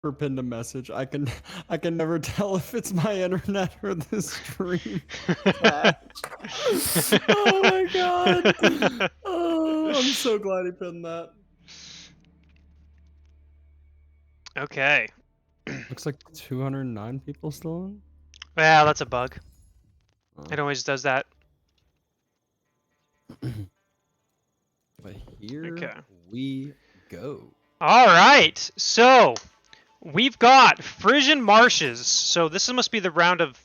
Or pinned a message. I can never tell if it's my internet or the stream. Oh my god. Oh, I'm so glad he pinned that. Okay. Looks like 209 people still in. Well, that's a bug. It Oh. always does that. But here Okay. we go. All right. So we've got Frisian Marshes. So this must be the round of.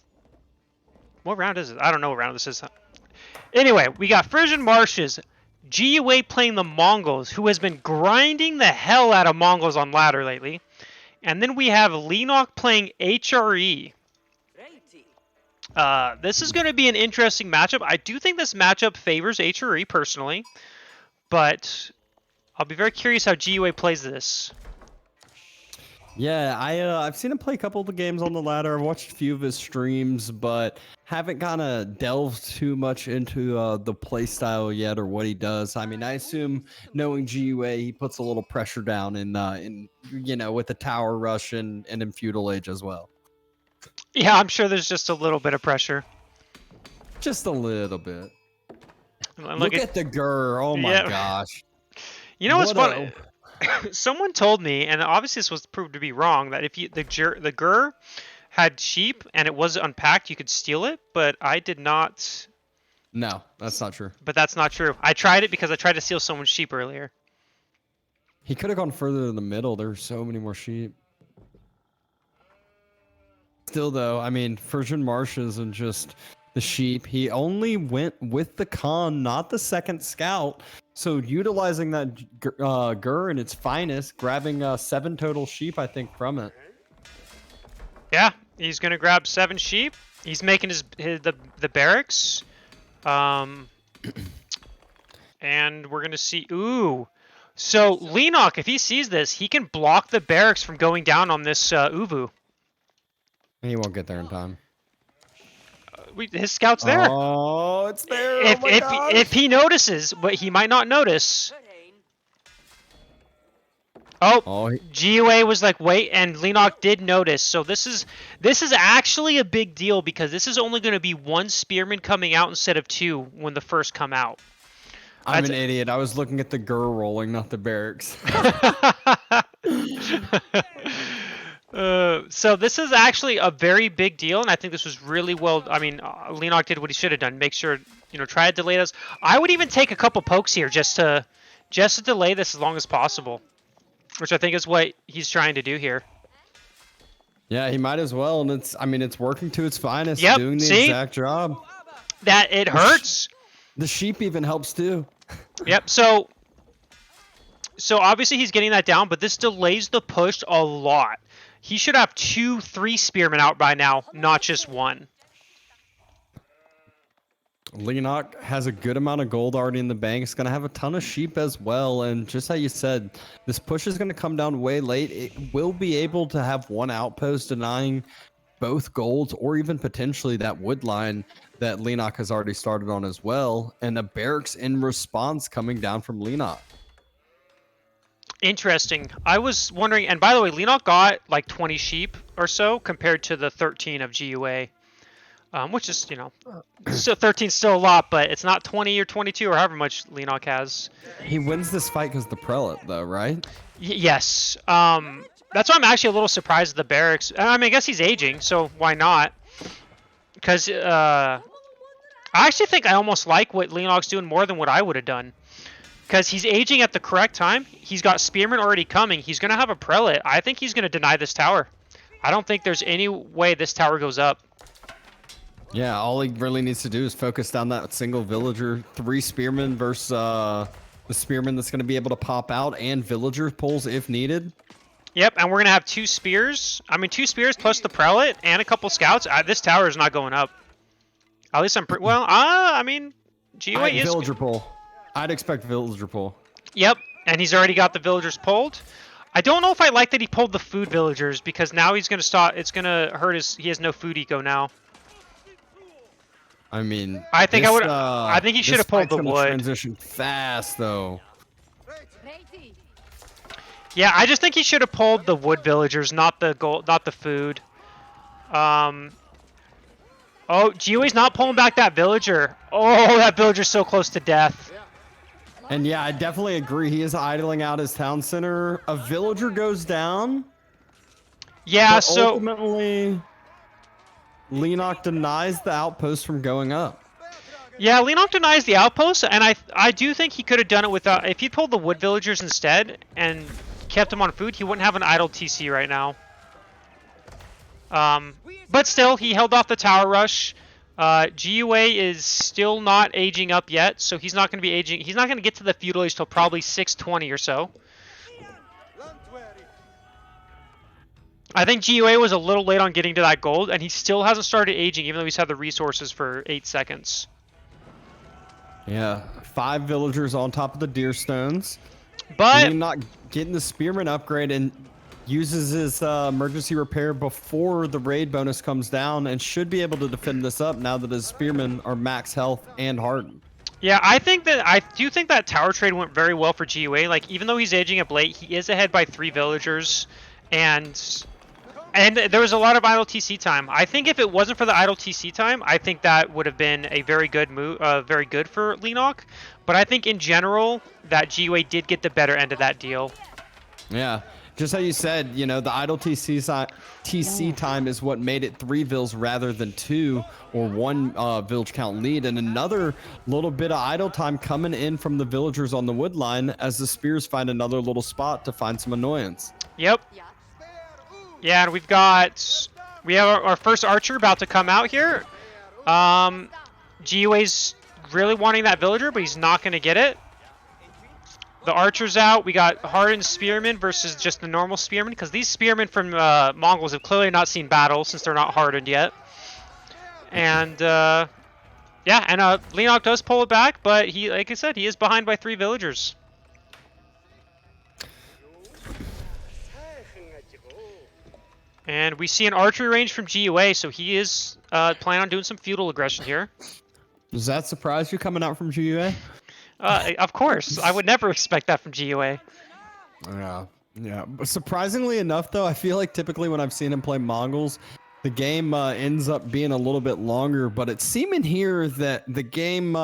What round is it? I don't know what round this is. Anyway, we got Frisian Marshes. GUA playing the Mongols, who has been grinding the hell out of Mongols on ladder lately. And then we have Leenock playing HRE. This is going to be an interesting matchup. I do think this matchup favors HRE personally, but I'll be very curious how GUA plays this. Yeah, I've seen him play a couple of the games on the ladder. I've watched a few of his streams, but haven't kind of delved too much into the play style yet or what he does. I mean, I assume knowing GUA, he puts a little pressure down in with the tower rush and in feudal age as well. Yeah, I'm sure there's just a little bit of pressure. Just a little bit. Look at the GUR. Oh my gosh. You know what's funny? Someone told me, and obviously this was proved to be wrong, that if the GUR had sheep and it was unpacked, you could steal it, but I did not. No, that's not true. But that's not true. I tried it because I tried to steal someone's sheep earlier. He could have gone further in the middle. There were so many more sheep. Still, though, I mean, Frisian Marshes and just the sheep. He only went with the con, not the second scout. So utilizing that GUR in its finest, grabbing 7 total sheep, I think, from it. Yeah, he's gonna grab 7 sheep. He's making the barracks, and we're gonna see. Ooh, so Leenock, if he sees this, he can block the barracks from going down on this Uvu. He won't get there in time. His scout's there. Oh, it's there. If he notices, but he might not notice. Oh, GUA was like, wait, and Leenock did notice. So this is actually a big deal because this is only going to be 1 spearman coming out instead of 2 when the first come out. I'm an idiot. I was looking at the GUR rolling, not the barracks. So this is actually a very big deal, and I think this was really well. I mean, Leenock did what he should have done. Make sure, try to delay this. I would even take a couple pokes here just to delay this as long as possible, which I think is what he's trying to do here. Yeah, he might as well, and it's working to its finest. Yep, doing the exact job. That it hurts. The sheep even helps too. Yep. So obviously he's getting that down, but this delays the push a lot. He should have 2, 3 spearmen out by now, not just 1. Leenock has a good amount of gold already in the bank. It's going to have a ton of sheep as well. And just how you said, this push is going to come down way late. It will be able to have 1 outpost denying both golds or even potentially that wood line that Leenock has already started on as well. And a barracks in response coming down from Leenock. Interesting. I was wondering, and by the way, Leenock got like 20 sheep or so compared to the 13 of GUA, which is, so 13 is still a lot, but it's not 20 or 22 or however much Leenock has. He wins this fight because the prelate, though, right? Yes. That's why I'm actually a little surprised at the barracks. I mean, I guess he's aging, so why not? Because I actually think I almost like what Leenock's doing more than what I would have done. Because he's aging at the correct time. He's got spearmen already coming. He's going to have a prelate. I think he's going to deny this tower. I don't think there's any way this tower goes up. Yeah, all he really needs to do is focus down that single villager. 3 spearmen versus the spearman that's going to be able to pop out and villager pulls if needed. Yep, and we're going to have 2 spears. I mean, 2 spears plus the prelate and a couple scouts. This tower is not going up. At least I'm pretty... Well, I mean, GUA is... Villager pull. I'd expect villager pull. Yep, and he's already got the villagers pulled. I don't know if I like that he pulled the food villagers because now he's going to stop. It's going to hurt his... He has no food eco now. I mean... I think I think he should have pulled the wood. Transition fast, though. Yeah, I just think he should have pulled the wood villagers, not the gold, not the food. Oh, GUA's not pulling back that villager. Oh, that villager's so close to death. And yeah, I definitely agree. He is idling out his town center. A villager goes down. Yeah, But so ultimately, Leenock denies the outpost from going up. yeah, Leenock denies the outpost, and I do think he could have done it without. If he pulled the wood villagers instead and kept them on food, he wouldn't have an idle TC right now. But still, he held off the tower rush. GUA is still not aging up yet, so he's not going to be aging. He's not going to get to the feudal age till probably 620 or so. I think GUA was a little late on getting to that gold, and he still hasn't started aging, even though he's had the resources for 8 seconds. Yeah, 5 villagers on top of the deer stones. But Leenock getting the spearman upgrade and uses his emergency repair before the raid bonus comes down and should be able to defend this up now that his spearmen are max health and hardened. yeah, I do think that tower trade went very well for GUA. Like, even though he's aging up late, he is ahead by 3 villagers, and there was a lot of idle TC time. I think if it wasn't for the idle TC time, I think that would have been a very good move, very good for Leenock. But I think in general that GUA did get the better end of that deal. Yeah, just how you said, you know, the idle TC time is what made it 3 vills rather than 2 or 1 village count lead, and another little bit of idle time coming in from the villagers on the wood line as the spears find another little spot to find some annoyance. Yep. Yeah, and we have our first archer about to come out here. GUA's really wanting that villager, but he's not going to get it. The archer's out. We got hardened spearmen versus just the normal spearmen, because these spearmen from Mongols have clearly not seen battle since they're not hardened yet. And yeah, and Leenock does pull it back, but he, like I said, he is behind by 3 villagers. And we see an archery range from GUA, so he is planning on doing some feudal aggression here. Does that surprise you coming out from GUA? Of course. I would never expect that from GUA. Yeah. But surprisingly enough, though, I feel like typically when I've seen him play Mongols, the game ends up being a little bit longer. But it's seeming here that the game,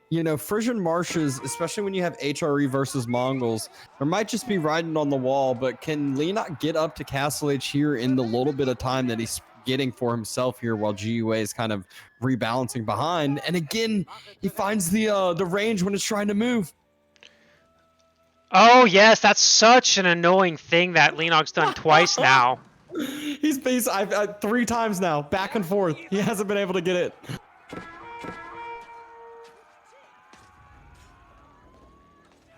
you know, Frisian Marshes, especially when you have HRE versus Mongols, there might just be riding on the wall. But can Leenock get up to Castle Age here in the little bit of time that he's getting for himself here while GUA is kind of rebalancing behind? And again, he finds the range when it's trying to move. Oh yes, that's such an annoying thing that Leenock's done twice now. I've 3 times now, back and forth. He hasn't been able to get it.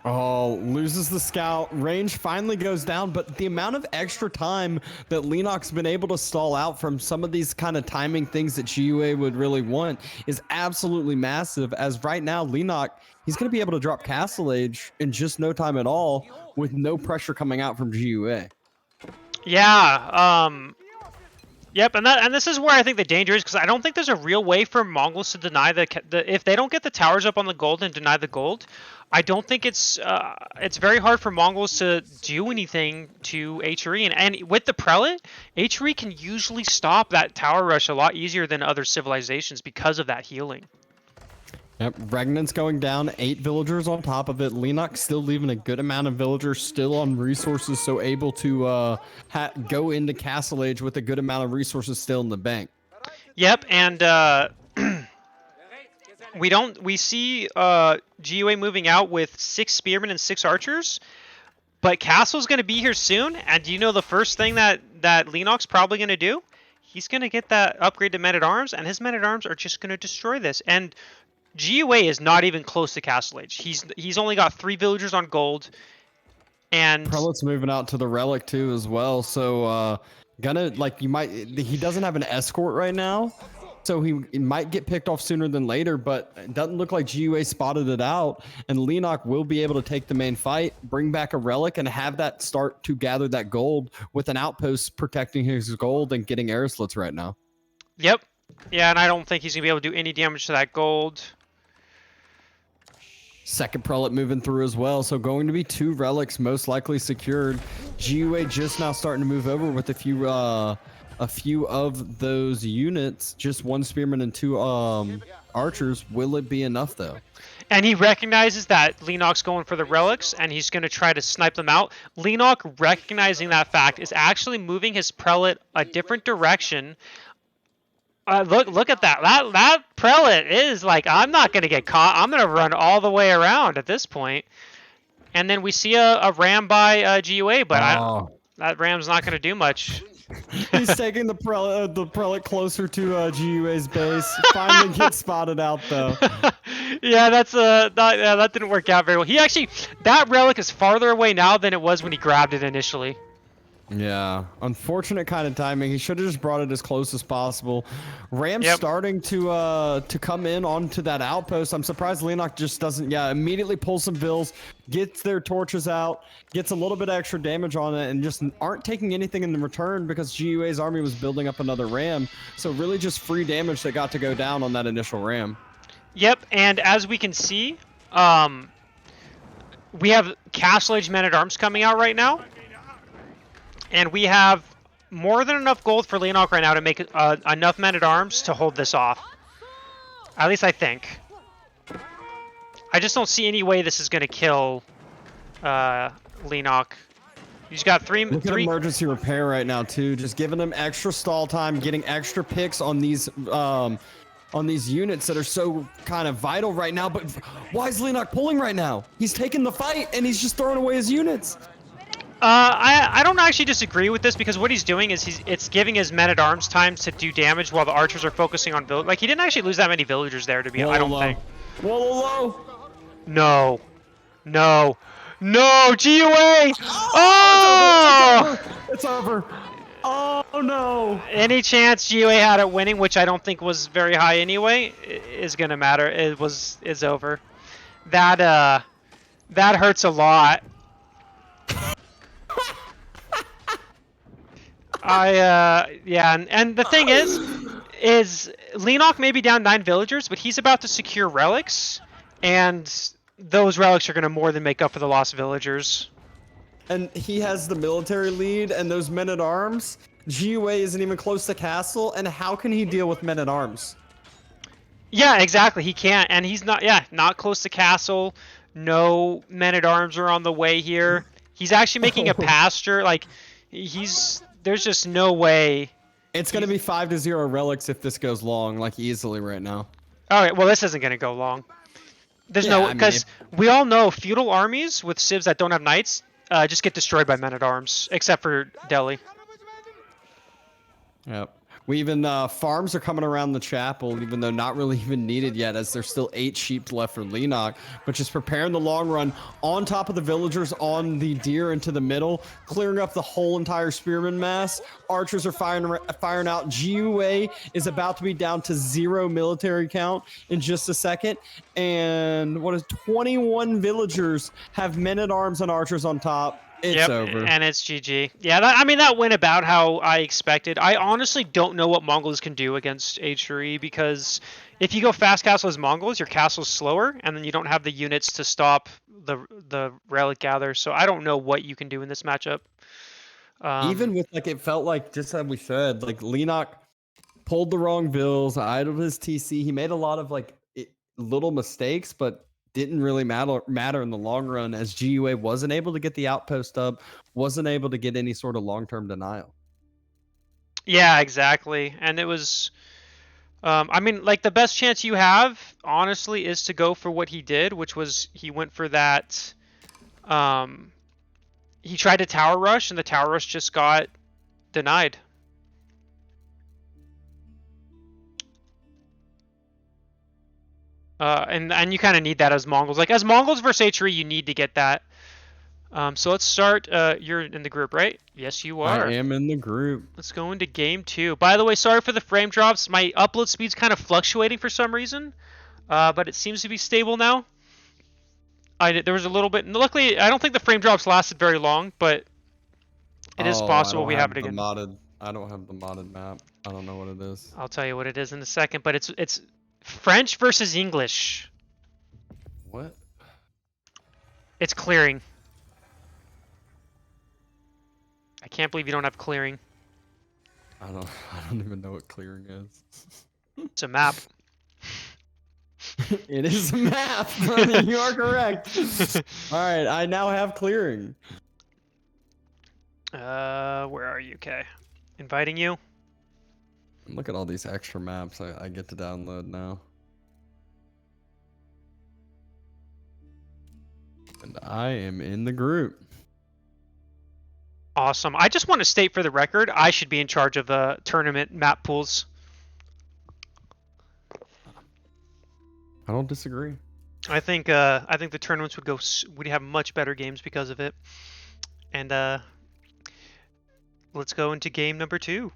Oh, loses the scout. Range finally goes down, but the amount of extra time that Leenock's been able to stall out from some of these kind of timing things that GUA would really want is absolutely massive, as right now, Leenock, he's going to be able to drop Castle Age in just no time at all with no pressure coming out from GUA. Yeah, yep, and this is where I think the danger is, because I don't think there's a real way for Mongols to deny the if they don't get the towers up on the gold and deny the gold. I don't think it's very hard for Mongols to do anything to HRE, and with the prelate, HRE can usually stop that tower rush a lot easier than other civilizations because of that healing. Yep, Regnant's going down, 8 villagers on top of it. Leenock still leaving a good amount of villagers still on resources, so able to go into Castle Age with a good amount of resources still in the bank. Yep, and we see GUA moving out with 6 spearmen and 6 archers, but Castle's going to be here soon, and do you know the first thing that Leenock's probably going to do? He's going to get that upgrade to men-at-arms, and his men-at-arms are just going to destroy this. And GUA is not even close to Castle Age. He's only got 3 villagers on gold, and Prelate's moving out to the relic too as well. So he doesn't have an escort right now, so he might get picked off sooner than later. But it doesn't look like GUA spotted it out, and Leenock will be able to take the main fight, bring back a relic, and have that start to gather that gold with an outpost protecting his gold and getting air slits right now. Yep. Yeah, and I don't think he's gonna be able to do any damage to that gold. Second prelate moving through as well, so going to be 2 relics most likely secured. GUA just now starting to move over with a few of those units. Just 1 spearman and 2 archers. Will it be enough though? And he recognizes that Leenock's going for the relics, and he's going to try to snipe them out. Leenock, recognizing that fact, is actually moving his prelate a different direction. Look at that. That prelate is like, I'm not going to get caught. I'm going to run all the way around at this point. And then we see a ram by GUA, but that ram's not going to do much. He's taking the prelate closer to GUA's base. Finally gets spotted out though. Yeah, that didn't work out very well. That relic is farther away now than it was when he grabbed it initially. Yeah, unfortunate kind of timing. He should have just brought it as close as possible. Ram's starting to come in onto that outpost. I'm surprised Leenock just doesn't, immediately pull some bills, gets their torches out, gets a little bit extra damage on it, and just aren't taking anything in the return because GUA's army was building up another ram. So really just free damage that got to go down on that initial ram. Yep, and as we can see, we have Castle Age Men-at-Arms coming out right now. And we have more than enough gold for Leenock right now to make enough men-at-arms to hold this off. At least I think. I just don't see any way this is going to kill Leenock. He's got three emergency repair right now too. Just giving them extra stall time, getting extra picks on these units that are so kind of vital right now. But why is Leenock pulling right now? He's taking the fight and he's just throwing away his units. I don't actually disagree with this because what he's doing is it's giving his men-at-arms time to do damage while the archers are focusing on village. Like, he didn't actually lose that many villagers there, to be honest. I don't think. Whoa. No, GUA! Oh! It's over. Oh no! Any chance GUA had it winning, which I don't think was very high anyway, is gonna matter. It's over. That hurts a lot. And the thing is Leenock may be down 9 villagers, but he's about to secure relics, and those relics are going to more than make up for the lost villagers. And he has the military lead and those men-at-arms. GUA isn't even close to castle, and how can he deal with men-at-arms? Yeah, exactly. He can't, and he's not close to castle. No men-at-arms are on the way here. He's actually making a pasture. Like, there's just no way. It's going to be 5-0 relics if this goes long, like easily right now. All right, well, this isn't going to go long. Because we all know feudal armies with civs that don't have knights just get destroyed by men-at-arms, except for Delhi. Yep. We even farms are coming around the chapel, even though not really even needed yet, as there's still 8 sheep left for Leenock, but just preparing the long run on top of the villagers on the deer into the middle, clearing up the whole entire spearman mass. Archers are firing out. GUA is about to be down to 0 military count in just a second, and 21 villagers have men-at-arms and archers on top. It's over. And it's GG. Yeah, that went about how I expected. I honestly don't know what Mongols can do against H3, because if you go fast castle as Mongols, your castle's slower, and then you don't have the units to stop the relic gather. So I don't know what you can do in this matchup. Even with, it felt like, just as we said, Leenock pulled the wrong bills, idled his TC. He made a lot of little mistakes, but didn't really matter in the long run, as GUA wasn't able to get the outpost up, wasn't able to get any sort of long-term denial. Yeah, exactly. And it was, the best chance you have, honestly, is to go for what he did, which was he went for that. He tried to tower rush, and the tower rush just got denied. And you kind of need that as Mongols. As Mongols versus H3, you need to get that. So let's start. You're in the group, right? Yes, you are. I am in the group. Let's go into game 2. By the way, sorry for the frame drops. My upload speed's kind of fluctuating for some reason, but it seems to be stable now. There was a little bit. Luckily, I don't think the frame drops lasted very long, but it is possible we have it again. I don't have the modded map. I don't know what it is. I'll tell you what it is in a second, but it's French versus English. What? It's clearing. I can't believe you don't have clearing. I don't even know what clearing is. It's a map. It is a map. Ronnie, you are correct. All right, I now have clearing. Where are you? Okay. Inviting you. Look at all these extra maps I get to download now. And I am in the group. Awesome. I just want to state for the record, I should be in charge of tournament map pools. I don't disagree. I think the tournaments would go. We'd have much better games because of it. And let's go into game number 2.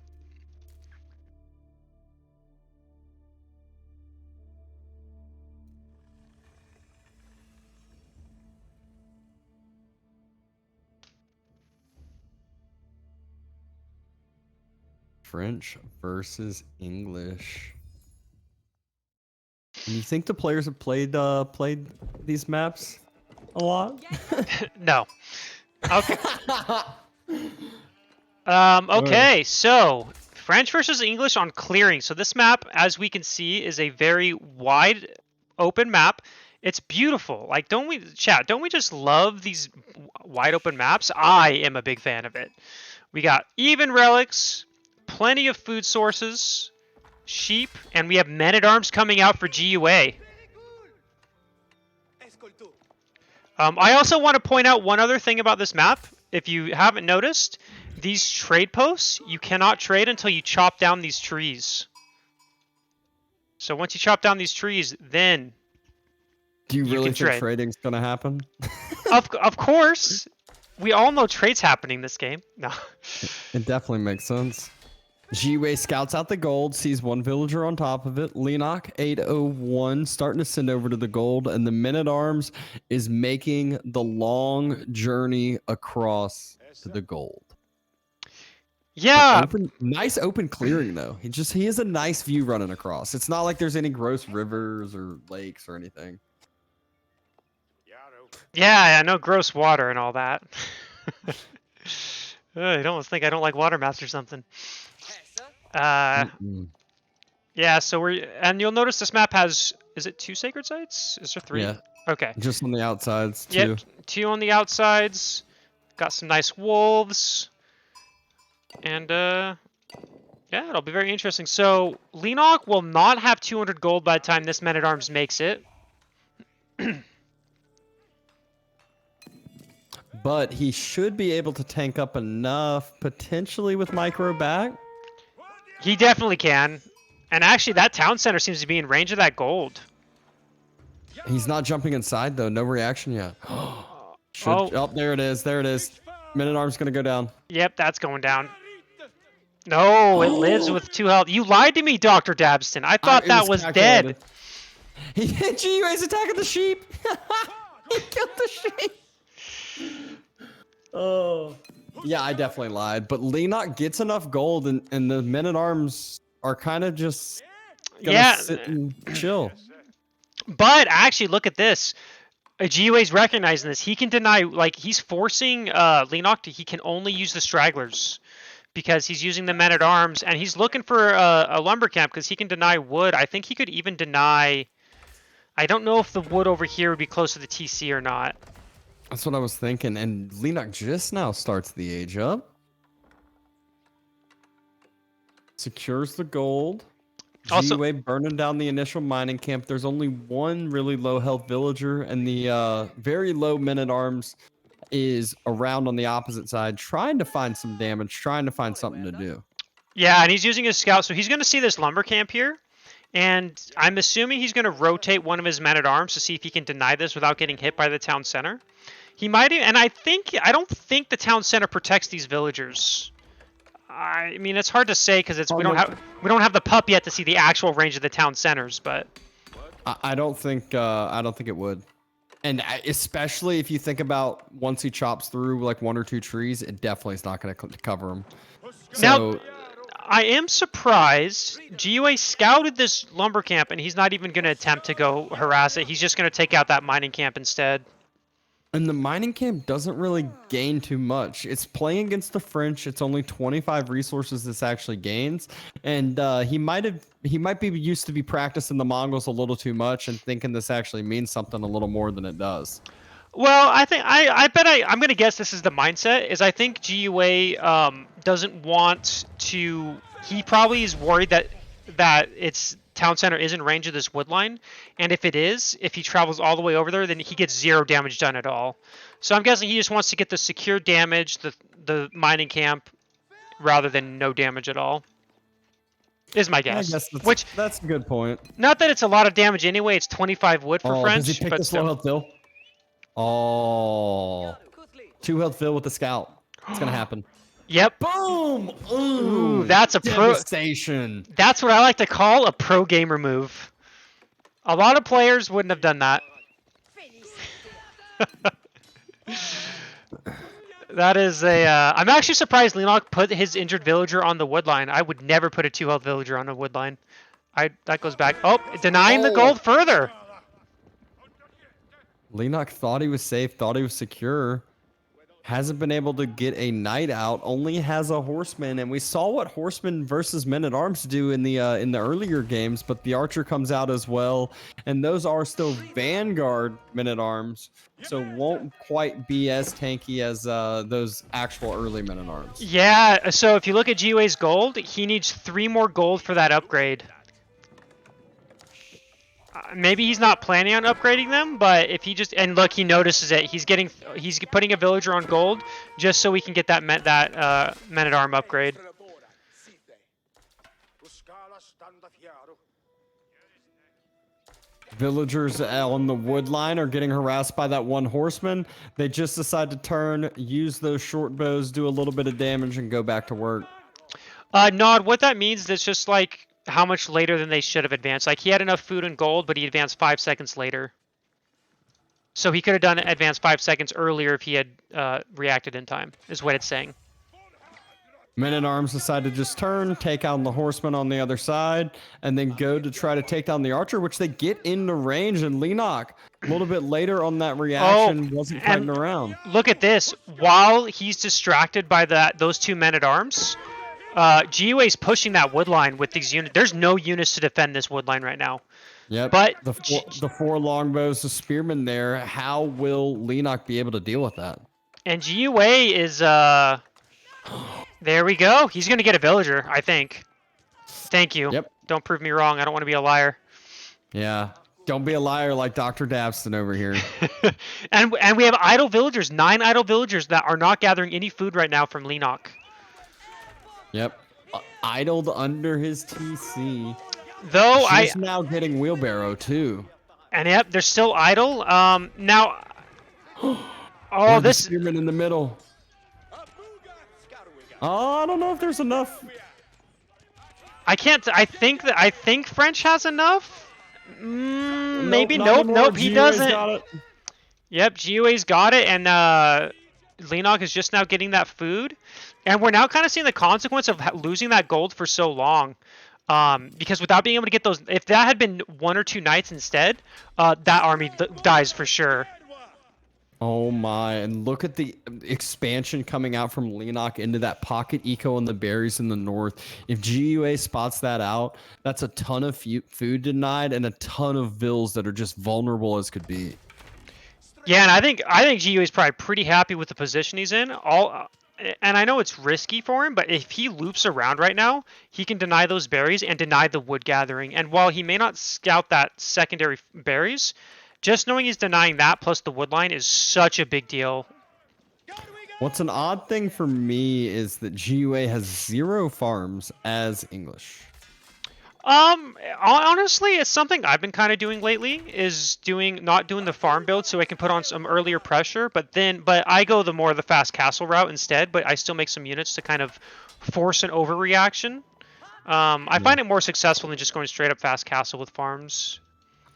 French versus English. And you think the players have played these maps a lot? No. Okay. Okay, so French versus English on clearing. So this map, as we can see, is a very wide open map. It's beautiful. Like, don't we just love these wide open maps? I am a big fan of it. We got even relics, plenty of food sources, sheep, and we have men-at-arms coming out for GUA. I also want to point out one other thing about this map. If you haven't noticed, these trade posts, you cannot trade until you chop down these trees. So once you chop down these trees, then do you really think trade. trading's gonna happen? Of course. We all know trade's happening this game. No. It definitely makes sense. GUA scouts out the gold, sees one villager on top of it. Leenock 801 starting to send over to the gold, and the men-at-arms is making the long journey across to the gold. Yeah. Nice open clearing though. He has a nice view running across. It's not like there's any gross rivers or lakes or anything. Yeah, I know gross water and all that. You'd almost think I don't like water maps or something. Yeah, so and you'll notice this map has, is it 2 sacred sites? Is there 3? Yeah. Okay. Just on the outsides too. Yep, 2 on the outsides. Got some nice wolves. And yeah, it'll be very interesting. So Leenock will not have 200 gold by the time this men-at-arms makes it. But he should be able to tank up enough, potentially with micro back. He definitely can. And actually, that town center seems to be in range of that gold. He's not jumping inside, though. No reaction yet. Oh, there it is. There it is. Men-at-arms going to go down. Yep, that's going down. No, it lives with 2 health. You lied to me, Dr. Dabston. I thought that was dead. GUA's attacking the sheep. He killed the sheep. Oh. Yeah, I definitely lied. But Leenock gets enough gold, and the men-at-arms are kind of just gonna sit and chill. But actually, look at this. GUA's recognizing this. He can deny, like, he's forcing Leenock to, he can only use the stragglers because he's using the men-at-arms, and he's looking for a lumber camp because he can deny wood. I think he could even deny, I don't know if the wood over here would be close to the TC or not. That's what I was thinking, and Leenock just now starts the age up. Secures the gold. Also, GUA burning down the initial mining camp. There's only one really low health villager, and the very low men-at-arms is around on the opposite side, trying to find some damage, trying to find something to do. Yeah, and he's using his scout, so he's going to see this lumber camp here. And I'm assuming he's going to rotate one of his men-at-arms to see if he can deny this without getting hit by the town center. He might, and I don't think the town center protects these villagers. I mean, it's hard to say because we don't have the pup yet to see the actual range of the town centers, but I don't think it would. And especially if you think about once he chops through like 1 or 2 trees, it definitely is not going to cover him. So, now, I am surprised GUA scouted this lumber camp, and he's not even going to attempt to go harass it. He's just going to take out that mining camp instead. And the mining camp doesn't really gain too much. It's playing against the French. It's only 25 resources this actually gains, and he might be used to be practicing the Mongols a little too much and thinking this actually means something a little more than it does. Well, I think I bet I'm gonna guess this is the mindset. Is I think GUA doesn't want to. He probably is worried that its town center is in range of this wood line, and if it is, if he travels all the way over there, then he gets 0 damage done at all. So I'm guessing he just wants to get the secure damage, the mining camp, rather than no damage at all. Is my guess. I guess Which that's a good point. not that it's a lot of damage anyway. It's 25 wood for Oh, French, does he pick but the slow health Bill? Oh, 2 health Phil with the scout. It's gonna happen. Yep. Boom! Ooh, that's a devastation. That's what I like to call a pro gamer move. A lot of players wouldn't have done that. That is a. I'm actually surprised Leenock put his injured villager on the wood line. I would never put a 2 health villager on a wood line. That goes back. Oh, denying the gold further. Leenock thought he was safe, thought he was secure. Hasn't been able to get a knight out. Only has a horseman, and we saw what horsemen versus men at arms do in the earlier games. But the archer comes out as well, and those are still vanguard men at arms, so won't quite be as tanky as those actual early men at arms. Yeah. So if you look at GUA's gold, he needs 3 more gold for that upgrade. Maybe he's not planning on upgrading them, but if he just and look, he notices it. He's putting a villager on gold just so we can get that men at arm upgrade. Villagers on the wood line are getting harassed by that one horseman. They just decide to turn, use those short bows, do a little bit of damage, and go back to work. Nod, what that means is it's just like how much later than they should have advanced. Like he had enough food and gold, but he advanced 5 seconds later. So he could have done advanced 5 seconds earlier if he had reacted in time, is what it's saying. Men at arms decide to just turn, take out the horseman on the other side, and then go to try to take down the archer, which they get into range. And Leenock, a little bit later on that reaction, wasn't fighting around. Look at this. While he's distracted by those 2 men at arms, GUA's pushing that wood line with these units. There's no units to defend this wood line right now. Yep. But the 4 longbows, the spearmen there. How will Leenock be able to deal with that? And GUA is there we go. He's gonna get a villager, I think. Thank you. Yep. Don't prove me wrong. I don't want to be a liar. Yeah. Don't be a liar like Dr. Davston over here. and we have idle villagers, 9 idle villagers that are not gathering any food right now from Leenock. Yep. Idled under his TC. Though He's now getting wheelbarrow too. And yep, they're still idle. Now. Oh, this spearman in the middle. Oh, I don't know if there's enough. I can't. I think French has enough. Maybe nope. He doesn't. Yep, GUA's got it, and Leenock is just now getting that food, and we're now kind of seeing the consequence of losing that gold for so long. Because without being able to get those, if that had been 1 or 2 knights instead, that army dies for sure. Oh my, and look at the expansion coming out from Leenock into that pocket eco and the berries in the north. If GUA spots that out, that's a ton of food denied and a ton of vills that are just vulnerable as could be. Yeah, and I think GUA is probably pretty happy with the position he's in. And I know it's risky for him, but if he loops around right now, he can deny those berries and deny the wood gathering. And while he may not scout that secondary berries, just knowing he's denying that plus the wood line is such a big deal. What's an odd thing for me is that GUA has 0 farms as English. Honestly, it's something I've been kind of doing lately, is not doing the farm build so I can put on some earlier pressure, but I go the fast castle route instead, but I still make some units to kind of force an overreaction. I find it more successful than just going straight up fast castle with farms.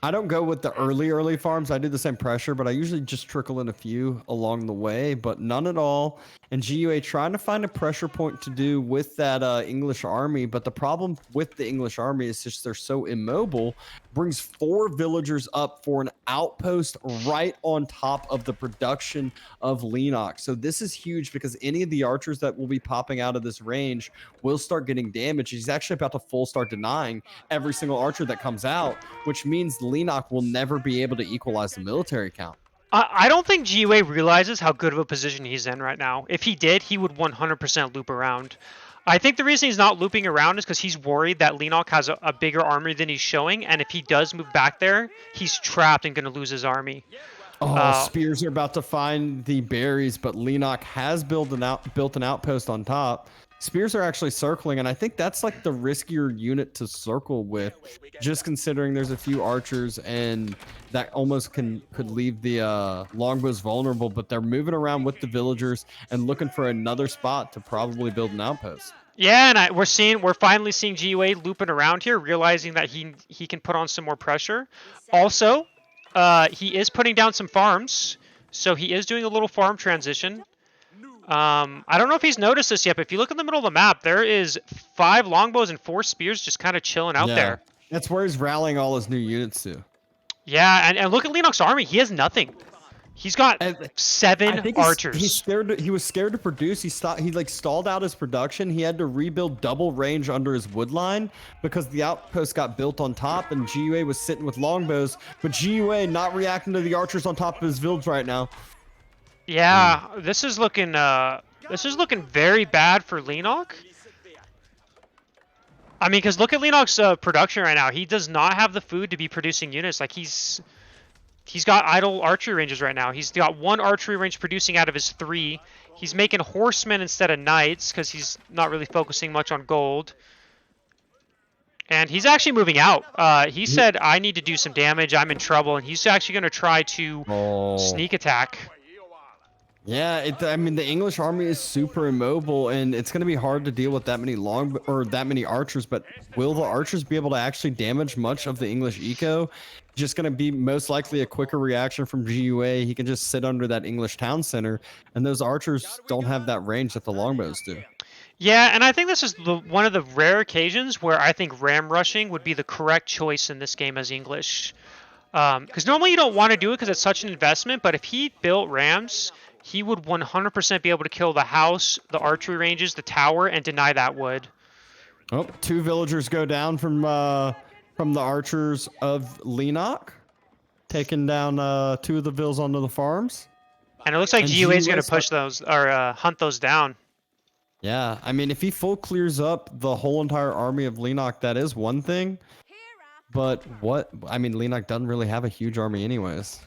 I don't go with the early farms. I do the same pressure, but I usually just trickle in a few along the way, but none at all. And GUA trying to find a pressure point to do with that English army, but the problem with the English army is just they're so immobile. Brings 4 villagers up for an outpost right on top of the production of Leenock. So this is huge because any of the archers that will be popping out of this range will start getting damaged. He's actually about to full start denying every single archer that comes out, which means Leenock will never be able to equalize the military count. I don't think GUA realizes how good of a position he's in right now. If he did, he would 100% loop around. I think the reason he's not looping around is because he's worried that Leenock has a bigger army than he's showing, and if he does move back there, he's trapped and going to lose his army. Spears are about to find the berries, but Leenock has built an outpost on top. Spears are actually circling, and I think that's like the riskier unit to circle with, just considering there's a few archers, and that almost could leave the longbows vulnerable. But they're moving around with the villagers and looking for another spot to probably build an outpost. Yeah, and we're finally seeing GUA looping around here, realizing that he can put on some more pressure. Also, he is putting down some farms, so he is doing a little farm transition. I don't know if he's noticed this yet, but if you look in the middle of the map, there is 5 longbows and 4 spears just kind of chilling out there. That's where he's rallying all his new units to. Yeah, and look at Leenock's army. He has nothing. He's got 7 archers. He was scared to produce. He stalled out his production. He had to rebuild double range under his wood line because the outpost got built on top, and GUA was sitting with longbows. But GUA not reacting to the archers on top of his village right now. Yeah, this is looking very bad for Leenock. I mean, because look at Leenock's production right now. He does not have the food to be producing units. Like he's got idle archery ranges right now. He's got 1 archery range producing out of his 3. He's making horsemen instead of knights because he's not really focusing much on gold. And he's actually moving out. He said, "I need to do some damage. I'm in trouble," and he's actually going to try to sneak attack. Yeah, I mean, the English army is super immobile, and it's going to be hard to deal with that many archers. But will the archers be able to actually damage much of the English eco? Just going to be most likely a quicker reaction from GUA. He can just sit under that English town center, and those archers don't have that range that the longbows do. Yeah, and I think this is one of the rare occasions where I think ram rushing would be the correct choice in this game as English. Because normally you don't want to do it because it's such an investment, but if he built rams, he would 100% be able to kill the house, the archery ranges, the tower, and deny that wood. Oh, 2 villagers go down from the archers of Leenock, taking down 2 of the vills onto the farms. And it looks like GUA is going to push those or hunt those down. Yeah, I mean, if he full clears up the whole entire army of Leenock, that is one thing. But Leenock doesn't really have a huge army anyways.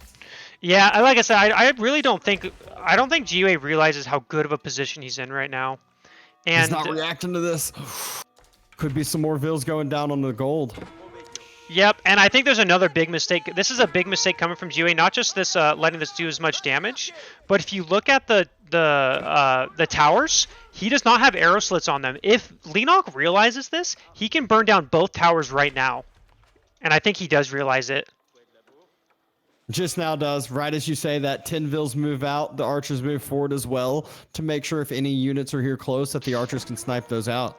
Yeah, like I said, I really don't think GUA realizes how good of a position he's in right now. And he's not reacting to this. Could be some more vills going down on the gold. Yep, and I think there's another big mistake. This is a big mistake coming from GUA, not just this letting this do as much damage, but if you look at the towers, he does not have arrow slits on them. If Leenock realizes this, he can burn down both towers right now. And I think he does realize it. Just now does. Right as you say that, 10 vills move out, the archers move forward as well to make sure if any units are here close that the archers can snipe those out.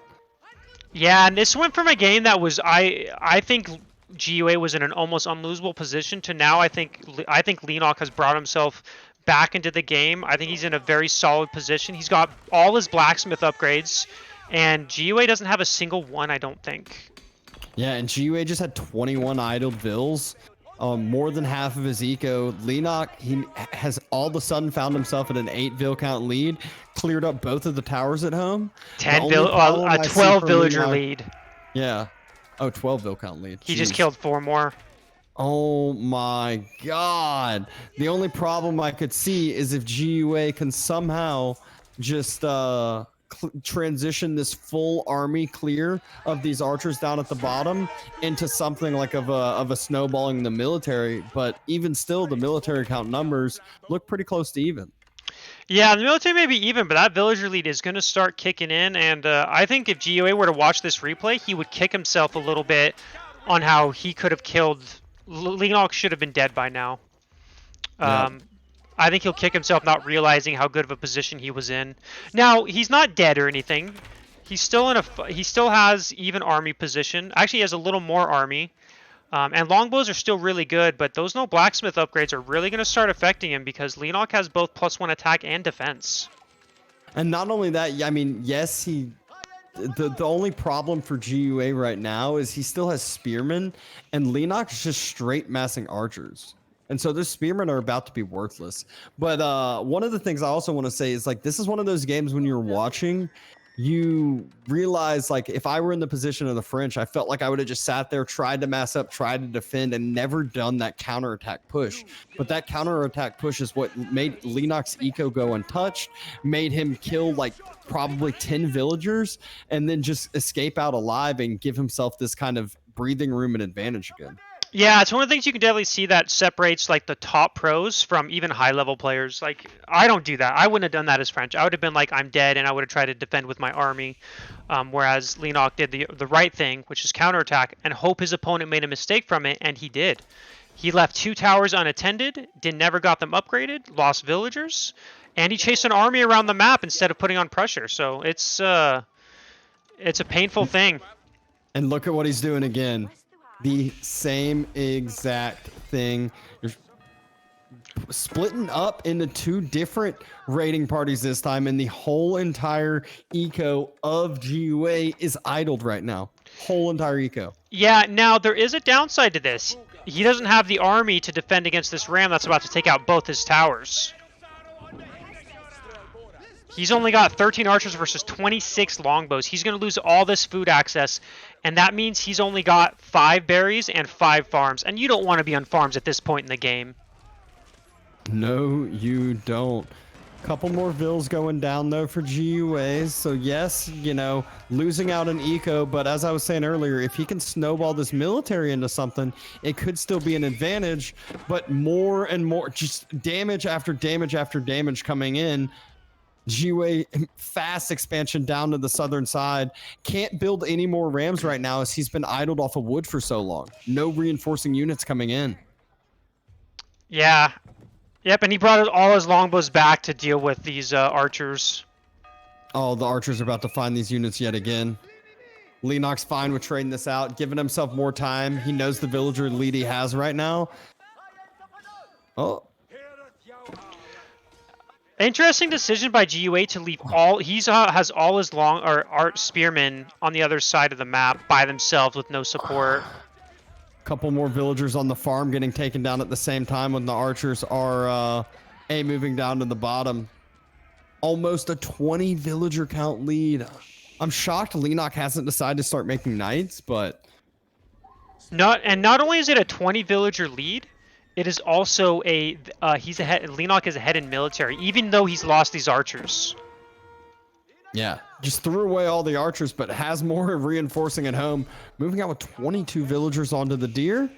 Yeah, and this went from a game that was I think GUA was in an almost unlosable position to now I think Leenock has brought himself back into the game. I think he's in a very solid position. He's got all his blacksmith upgrades, and GUA doesn't have a single one, I don't think. Yeah, and GUA just had 21 idled vills. More than half of his eco. Leenock, he has all of a sudden found himself at an 8 vill count lead, cleared up both of the towers at home. A 12 villager lead. Yeah. Oh, 12 vill count lead. He just killed 4 more. Oh my god. The only problem I could see is if GUA can somehow just transition this full army clear of these archers down at the bottom into something like of a snowballing the military. But even still, the military count numbers look pretty close to even. Yeah, the military may be even, but that villager lead is going to start kicking in, and I think if GUA were to watch this replay, he would kick himself a little bit on how he could have killed Leenock should have been dead by now. Yeah. I think he'll kick himself not realizing how good of a position he was in. Now, he's not dead or anything. He's still in he still has even army position. Actually, he has a little more army. And longbows are still really good, but those no blacksmith upgrades are really going to start affecting him because Leenock has both +1 attack and defense. And not only that, I mean, yes, the only problem for GUA right now is he still has spearmen, and Leenock is just straight massing archers. And so those spearmen are about to be worthless. But one of the things I also want to say is, like, this is one of those games when you're watching, you realize, like, if I were in the position of the French, I felt like I would have just sat there, tried to mass up, tried to defend, and never done that counterattack push. But that counterattack push is what made Leenock's eco go untouched, made him kill, like, probably 10 villagers, and then just escape out alive and give himself this kind of breathing room and advantage again. Yeah, it's one of the things you can definitely see that separates like the top pros from even high level players. Like I don't do that. I wouldn't have done that as French. I would have been like, I'm dead, and I would have tried to defend with my army. Whereas Leenock did the right thing, which is counterattack, and hope his opponent made a mistake from it, and he did. He left 2 towers unattended, never got them upgraded, lost villagers, and he chased an army around the map instead of putting on pressure. So it's a painful thing. And look at what he's doing again. The same exact thing. You're splitting up into 2 different raiding parties this time, and the whole entire eco of GUA is idled right now. Whole entire eco. Yeah, now there is a downside to this. He doesn't have the army to defend against this ram that's about to take out both his towers. He's only got 13 archers versus 26 longbows. He's going to lose all this food access, and that means he's only got 5 berries and 5 farms. And you don't want to be on farms at this point in the game. No, you don't. Couple more vills going down, though, for GUAs. So, yes, you know, losing out an eco. But as I was saying earlier, if he can snowball this military into something, it could still be an advantage. But more and more, just damage after damage after damage coming in. GUA fast expansion down to the southern side. Can't build any more rams right now as he's been idled off of wood for so long. No reinforcing units coming in. Yeah. Yep, and he brought all his longbows back to deal with these archers. Oh, the archers are about to find these units yet again. Leenock's fine with trading this out, giving himself more time. He knows the villager lead he has right now. Oh. Interesting decision by GUA to leave all. He has all his art spearmen on the other side of the map by themselves with no support. Couple more villagers on the farm getting taken down at the same time when the archers are moving down to the bottom. Almost a 20 villager count lead. I'm shocked Leenock hasn't decided to start making knights, but not only is it a 20 villager lead, it is also he's ahead. Leenock is ahead in military, even though he's lost these archers. Yeah, just threw away all the archers, but has more reinforcing at home. Moving out with 22 villagers onto the deer.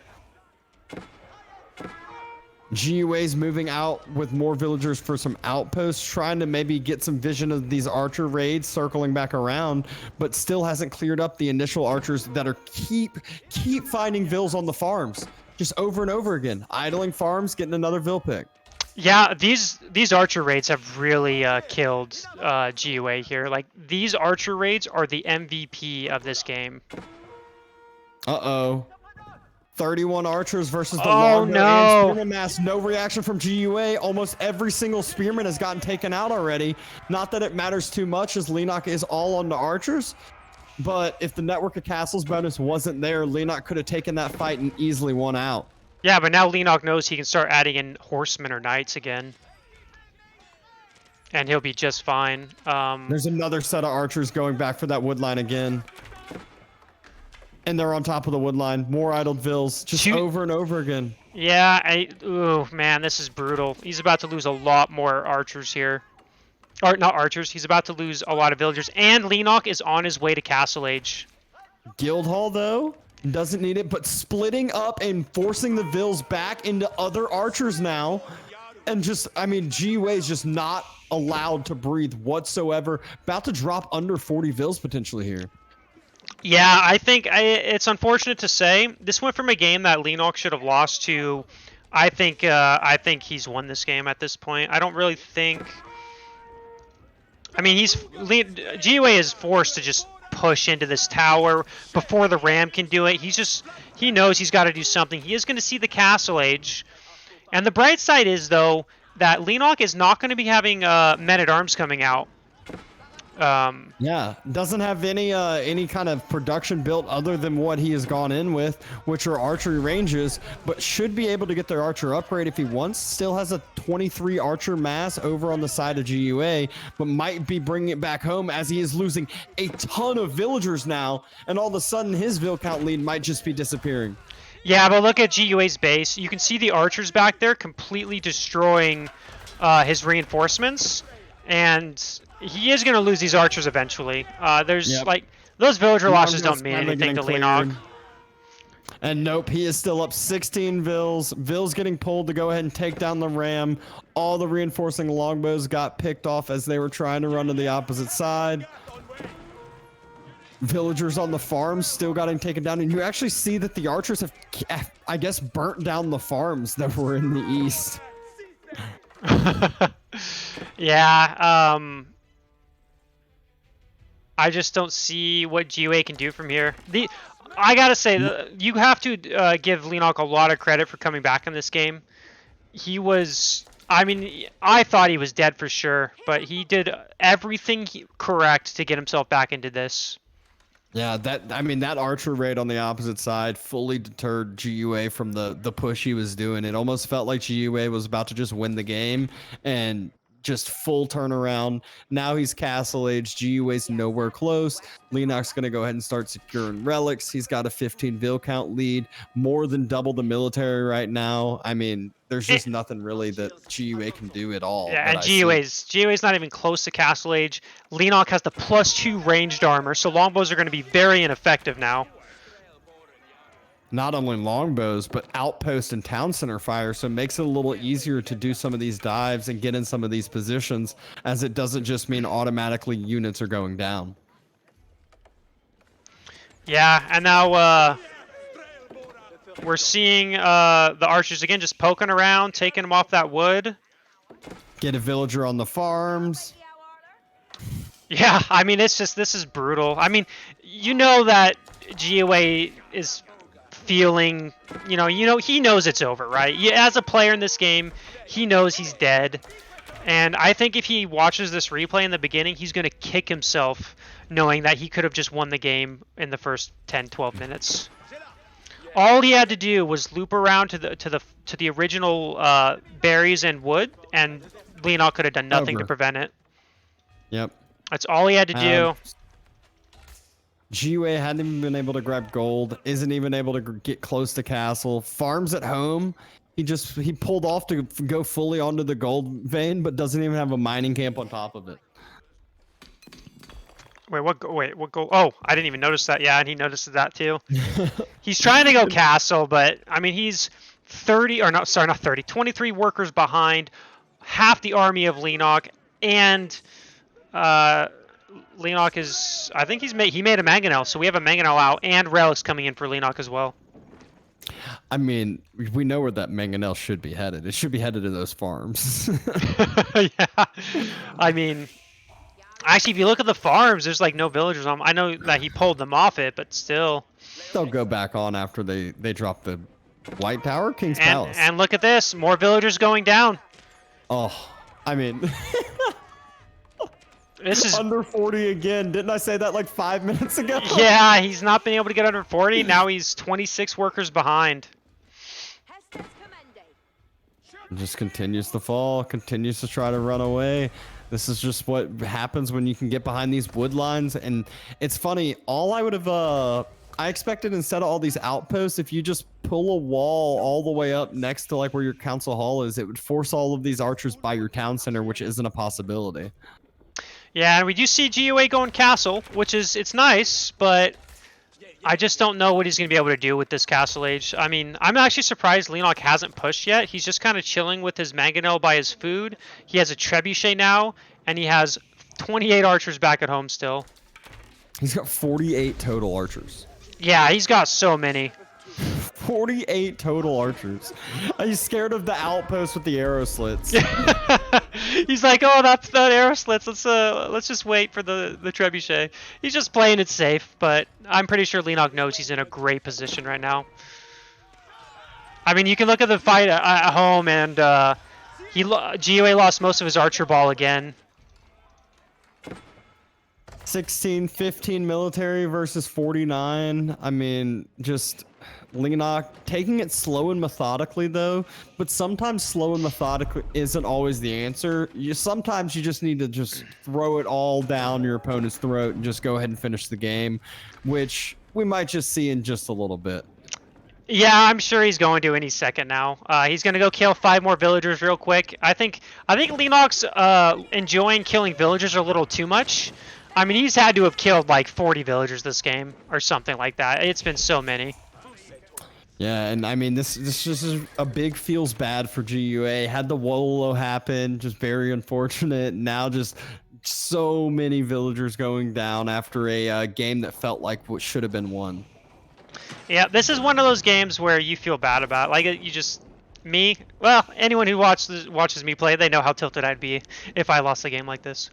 GUA's moving out with more villagers for some outposts, trying to maybe get some vision of these archer raids circling back around, but still hasn't cleared up the initial archers that are keep finding vills on the farms. Just over and over again. Idling farms, getting another vill pick. Yeah, these archer raids have really killed GUA here. Like, these archer raids are the MVP of this game. Uh-oh. 31 archers versus the no. mass. No reaction from GUA. Almost every single spearman has gotten taken out already. Not that it matters too much as Leenock is all on the archers. But if the network of castles bonus wasn't there, Leenock could have taken that fight and easily won out. Yeah, but now Leenock knows he can start adding in horsemen or knights again. And he'll be just fine. There's another set of archers going back for that wood line again. And they're on top of the wood line. More idled vills. Just over and over again. Yeah, ooh, man, this is brutal. He's about to lose a lot more archers here. Or, not archers. He's about to lose a lot of villagers. And Leenock is on his way to Castle Age. Guildhall, though, doesn't need it. But splitting up and forcing the vills back into other archers now. And just, I mean, GUA is just not allowed to breathe whatsoever. About to drop under 40 vills potentially here. Yeah, I think it's unfortunate to say this went from a game that Leenock should have lost to. I think he's won this game at this point. I don't really think. I mean, GUA is forced to just push into this tower before the Ram can do it. He knows he's got to do something. He is going to see the Castle Age, and the bright side is though that Leenock is not going to be having men at arms coming out. Yeah, doesn't have any kind of production built other than what he has gone in with, which are archery ranges, but should be able to get their archer upgrade if he wants. Still has a 23 archer mass over on the side of GUA, but might be bringing it back home as he is losing a ton of villagers now, and all of a sudden his vill count lead might just be disappearing. Yeah, but look at GUA's base. You can see the archers back there completely destroying his reinforcements, and he is going to lose these archers eventually. Like those villager losses don't mean anything to Leenock. And nope, he is still up 16 vills. Vills getting pulled to go ahead and take down the ram. All the reinforcing longbows got picked off as they were trying to run to the opposite side. Villagers on the farms still getting taken down, and you actually see that the archers have, I guess, burnt down the farms that were in the east. Yeah, I just don't see what GUA can do from here. I gotta say, you have to give Leenock a lot of credit for coming back in this game. I mean, I thought he was dead for sure, but he did everything correct to get himself back into this. Yeah, that archer raid on the opposite side fully deterred GUA from the push he was doing. It almost felt like GUA was about to just win the game and just full turnaround. Now he's Castle Age. GUA's nowhere close. Leenock's going to go ahead and start securing relics. He's got a 15 vill count lead, more than double the military right now. I mean, there's just nothing really that GUA can do at all. Yeah, and GUA's not even close to Castle Age. Leenock has the +2 ranged armor, so longbows are going to be very ineffective now. Not only longbows, but outpost and town center fire, so it makes it a little easier to do some of these dives and get in some of these positions, as it doesn't just mean automatically units are going down. Yeah, and now we're seeing the archers again just poking around, taking them off that wood. Get a villager on the farms. Yeah, I mean, this is brutal. I mean, you know that GUA is feeling, he knows it's over, right? As a player in this game, he knows he's dead. And I think if he watches this replay in the beginning, he's going to kick himself knowing that he could have just won the game in the first 10, 12 minutes. All he had to do was loop around to the original berries and wood, and Leenock could have done nothing to prevent it. Yep. That's all he had to do. GUA hadn't even been able to grab gold, isn't even able to get close to castle. Farms at home. He pulled off to go fully onto the gold vein, but doesn't even have a mining camp on top of it. What gold? Oh, I didn't even notice that. Yeah, and he noticed that too. He's trying to go castle, but I mean, he's 23 workers behind, half the army of Leenock, and Leenock is, I think he made a mangonel, so we have a mangonel out, and relics coming in for Leenock as well. I mean, we know where that mangonel should be headed. It should be headed to those farms. Yeah, I mean, actually, if you look at the farms, there's like no villagers on them. I know that he pulled them off it, but still. They'll go back on after they drop the White Tower, King's Palace. And look at this, more villagers going down. Oh, I mean... This is under 40 again. Didn't I say that like 5 minutes ago? Yeah, he's not been able to get under 40. Now he's 26 workers behind. Just continues to fall, continues to try to run away. This is just what happens when you can get behind these wood lines. And it's funny, I expected instead of all these outposts, if you just pull a wall all the way up next to like where your council hall is, it would force all of these archers by your town center, which isn't a possibility. Yeah, and we do see GUA going castle, which it's nice, but I just don't know what he's going to be able to do with this Castle Age. I mean, I'm actually surprised Leenock hasn't pushed yet. He's just kind of chilling with his mangonel by his food. He has a trebuchet now, and he has 28 archers back at home still. He's got 48 total archers. Yeah, he's got so many. 48 total archers. He's scared of the outpost with the arrow slits. He's like, oh, that's the arrow slits. Let's just wait for the trebuchet. He's just playing it safe, but I'm pretty sure Leenock knows he's in a great position right now. I mean, you can look at the fight at home, and GUA lost most of his archer ball again. 16, 15 military versus 49. I mean, just Leenock taking it slow and methodically, though. But sometimes slow and methodical isn't always the answer. Sometimes you just need to just throw it all down your opponent's throat and just go ahead and finish the game, which we might just see in just a little bit. Yeah, I'm sure he's going to any second now. He's going to go kill 5 more villagers real quick. I think Leenock's enjoying killing villagers a little too much. I mean, he's had to have killed like 40 villagers this game or something like that. It's been so many. Yeah, and I mean, this is a big feels bad for GUA. Had the Wolo happen, just very unfortunate. Now just so many villagers going down after a game that felt like what should have been won. Yeah, this is one of those games where you feel bad about. Like, well, anyone who watches me play, they know how tilted I'd be if I lost a game like this.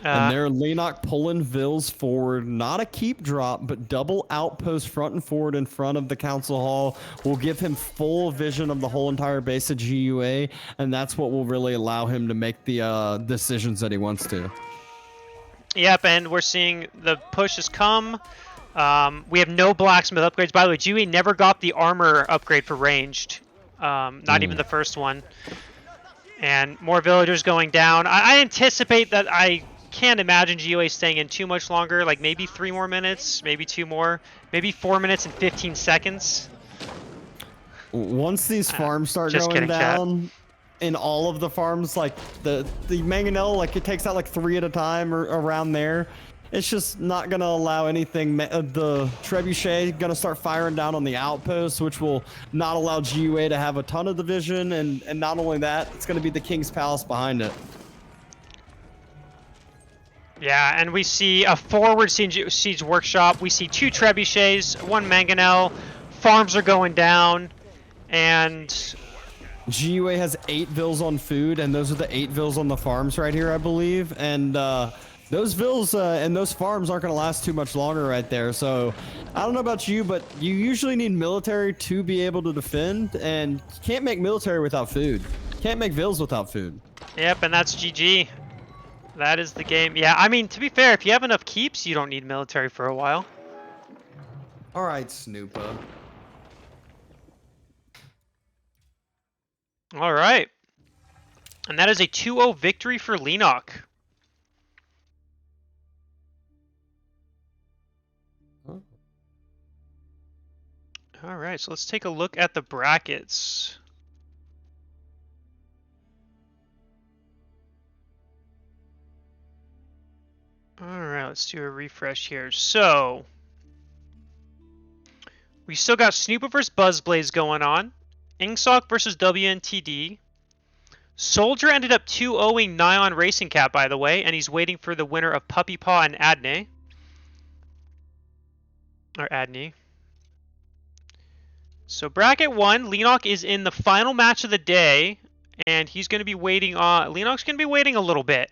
And there, Leenock pulling Vills forward. Not a keep drop, but double outpost front and forward in front of the council hall will give him full vision of the whole entire base of GUA, and that's what will really allow him to make the decisions that he wants to. Yep, and we're seeing the push has come. We have no blacksmith upgrades. By the way, GUA never got the armor upgrade for ranged. Not even the first one. And more villagers going down. I anticipate that I can't imagine GUA staying in too much longer. Like maybe 3 more minutes, maybe 2 more, maybe 4 minutes and 15 seconds. Once these farms start Just going kidding, down, chat. in all of the farms, like the mangonel, like it takes out like 3 at a time or around there. It's just not going to allow anything. The trebuchet going to start firing down on the outposts, which will not allow GUA to have a ton of division. And not only that, it's going to be the King's Palace behind it. Yeah, and we see a forward siege workshop. We see 2 trebuchets, 1 mangonel. Farms are going down. And GUA has 8 vills on food, and those are the 8 vills on the farms right here, I believe. And those vills and those farms aren't going to last too much longer right there. So I don't know about you, but you usually need military to be able to defend, and you can't make military without food. Can't make vills without food. yep, and that's GG. That is the game. Yeah, I mean, to be fair, if you have enough keeps, you don't need military for a while. All right, Snoopa. All right. And that is a 2-0 victory for Leenock. All right, so let's take a look at the brackets. All right, let's do a refresh here. So, we still got Snoopa versus Buzzblaze going on. Ingsoc versus WNTD. Soldier ended up 2-0ing Nyan Racing Cat, by the way, and he's waiting for the winner of Puppy Paw and Adney. Or Adney. So bracket 1, Leenock is in the final match of the day, and he's going to be waiting on... Leenock's going to be waiting a little bit.